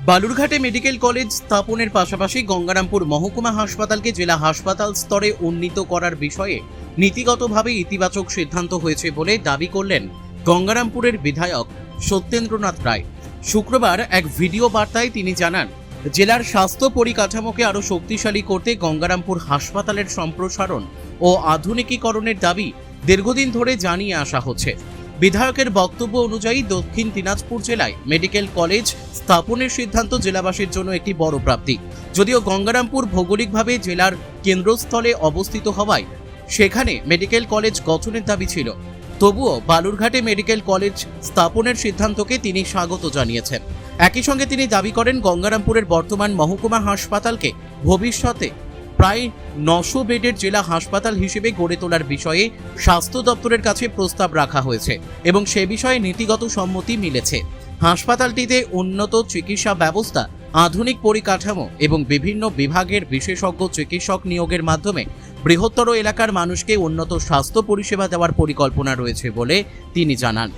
বালুরঘাটে medical college স্থাপনের পাশাপাশি গঙ্গারামপুর মহকুমা হাসপাতালকে জেলা হাসপাতাল স্তরে উন্নীত করার বিষয়ে নীতিগতভাবে ইতিবাচক সিদ্ধান্ত হয়েছে বলে দাবি করলেন গঙ্গারামপুরের বিধায়ক সত্যেন্দ্রনাথ রায়। শুক্রবার এক ভিডিও বার্তায় তিনি জানান, জেলার স্বাস্থ্য পরিকাঠামোকে আরও শক্তিশালী করতে গঙ্গারামপুর হাসপাতালের সম্প্রসারণ ও আধুনিকীকরণের দাবি দীর্ঘদিন ধরে জানিয়ে আসা হচ্ছে। বিধায়কের বক্তব্য অনুযায়ী দক্ষিণ দিনাজপুর জেলায় মেডিকেল কলেজ স্থাপনের সিদ্ধান্ত জেলাবাসীর জন্য একটি বড় প্রাপ্তি। যদিও গঙ্গারামপুর ভৌগোলিকভাবে জেলার কেন্দ্রস্থলে অবস্থিত হওয়ায় সেখানে মেডিকেল কলেজ গঠনের দাবি ছিল, তবুও বালুরঘাটে মেডিকেল কলেজ স্থাপনের সিদ্ধান্তকে তিনি স্বাগত জানিয়েছেন। একই সঙ্গে তিনি দাবি করেন, গঙ্গারামপুরের বর্তমান মহকুমা হাসপাতালকে ভবিষ্যতে প্রায় 900 বেডের জেলা হাসপাতাল হিসেবে গড়ে তোলার বিষয়ে স্বাস্থ্য দপ্তরের কাছে প্রস্তাব রাখা হয়েছে এবং সে বিষয়ে নীতিগত সম্মতি মিলেছে। হাসপাতালটিতে উন্নত চিকিৎসা ব্যবস্থা, আধুনিক পরিকাঠামো এবং বিভিন্ন বিভাগের বিশেষজ্ঞ চিকিৎসক নিয়োগের মাধ্যমে বৃহত্তর এলাকার মানুষকে উন্নত স্বাস্থ্য পরিষেবা দেওয়ার পরিকল্পনা রয়েছে বলে তিনি জানান।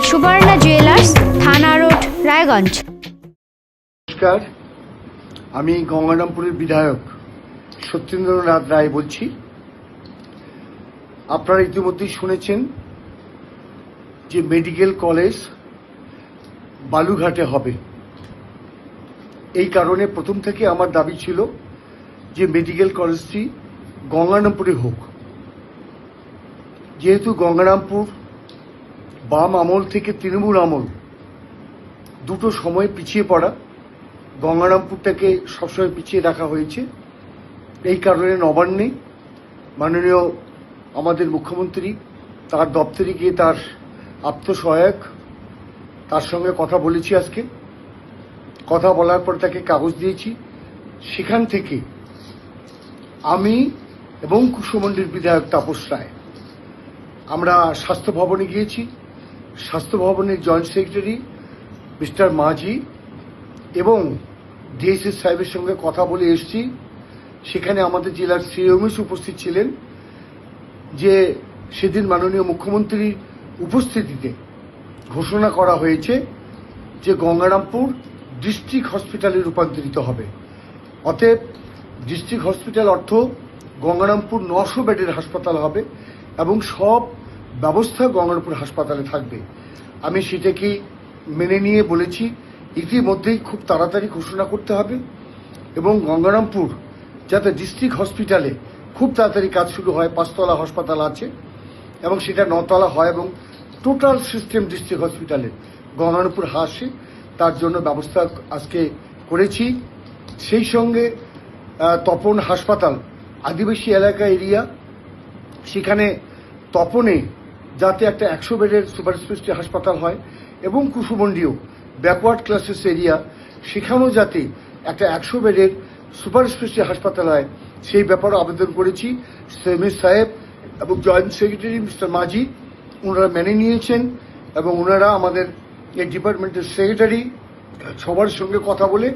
সুবর্ণা জুয়েলার্স, থানা রোড, রায়গঞ্জ। নমস্কার, আমি গঙ্গারামপুরের বিধায়ক সত্যেন্দ্রনাথ রায় বলছি। আপনারা ইতিমধ্যেই শুনেছেন যে মেডিকেল কলেজ বালুরঘাটে হবে। এই কারণে প্রথম থেকে আমার দাবি ছিল যে মেডিকেল কলেজটি গঙ্গারামপুরে হোক। যেহেতু গঙ্গারামপুর বাম আমল থেকে তৃণমূল আমল দুটো সময় পিছিয়ে পড়া, গঙ্গারামপুরটাকে সবসময় পিছিয়ে রাখা হয়েছে। এই কারণে নবান্নে মাননীয় আমাদের মুখ্যমন্ত্রী তার দপ্তরে গিয়ে তার আত্মসহায়ক তার সঙ্গে কথা বলেছি। আজকে কথা বলার পর তাকে কাগজ দিয়েছি। সেখান থেকে আমি এবং কুশমন্ডির বিধায়ক তাপস রায় আমরা স্বাস্থ্য ভবনে গিয়েছি। স্বাস্থ্য ভবনের জয়েন্ট সেক্রেটারি মিস্টার মাঝি এবং ডিএসএস সাহেবের সঙ্গে কথা বলে এসেছি। সেখানে আমাদের জেলার সিএমএস উপস্থিত ছিলেন। যে সেদিন মাননীয় মুখ্যমন্ত্রীর উপস্থিতিতে ঘোষণা করা হয়েছে যে গঙ্গারামপুর ডিস্ট্রিক্ট হসপিটালে রূপান্তরিত হবে। অতএব ডিস্ট্রিক্ট হসপিটাল অর্থ গঙ্গারামপুর 900 বেডের হাসপাতাল হবে এবং সব ব্যবস্থা গঙ্গারামপুর হাসপাতালে থাকবে। আমি সেটাকে মেনে নিয়ে বলেছি ইতিমধ্যেই খুব তাড়াতাড়ি ঘোষণা করতে হবে এবং গঙ্গারামপুর যাতে ডিস্ট্রিক্ট হসপিটালে খুব তাড়াতাড়ি কাজ শুরু হয়। 5তলা হাসপাতাল আছে এবং সেটা 9তলা হয় এবং টোটাল সিস্টেম ডিস্ট্রিক্ট হসপিটালে গঙ্গারামপুর আসে, তার জন্য ব্যবস্থা আজকে করেছি। সেই সঙ্গে তপন হাসপাতাল আদিবাসী এলাকা এরিয়া, সেখানে তপনে যাতে একটা 100 বেডের সুপার স্পেশালিটি হাসপাতাল হয় এবং কুশমন্ডিও ব্যাকওয়ার্ড ক্লাসেস এরিয়া, সেখানেও যাতে একটা 100 বেডের সুপার স্পেশালিটি হাসপাতাল হয় সেই ব্যাপারে আবেদন করেছি। সেমিস সাহেব এবং জয়েন্ট সেক্রেটারি মিস্টার মাঝি ওনারা মেনে নিয়েছেন এবং ওনারা আমাদের এই ডিপার্টমেন্টের সেক্রেটারি সবার সঙ্গে কথা বলে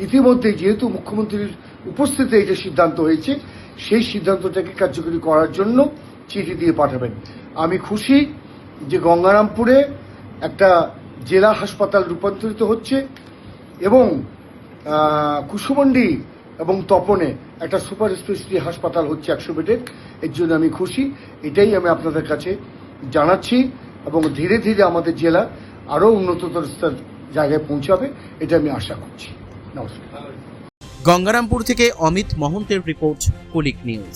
ইতিমধ্যে যেহেতু মুখ্যমন্ত্রীর উপস্থিতিতে এই যে সিদ্ধান্ত হয়েছে সেই সিদ্ধান্তটাকে কার্যকরী করার জন্য চিঠি দিয়ে পাঠাবেন। আমি খুশি যে গঙ্গারামপুরে একটা জেলা হাসপাতাল রূপান্তরিত হচ্ছে এবং কুশমন্ডি এবং তপনে একটা সুপার স্পেশালিটি হাসপাতাল হচ্ছে 100 বেডের। এর জন্য আমি খুশি। এটাই আমি আপনাদের কাছে জানাচ্ছি এবং ধীরে ধীরে আমাদের জেলা আরও উন্নততর জায়গায় পৌঁছাবে, এটা আমি আশা করছি। নমস্কার। গঙ্গারামপুর থেকে অমিত মহন্তের রিপোর্ট, কুলিক নিউজ।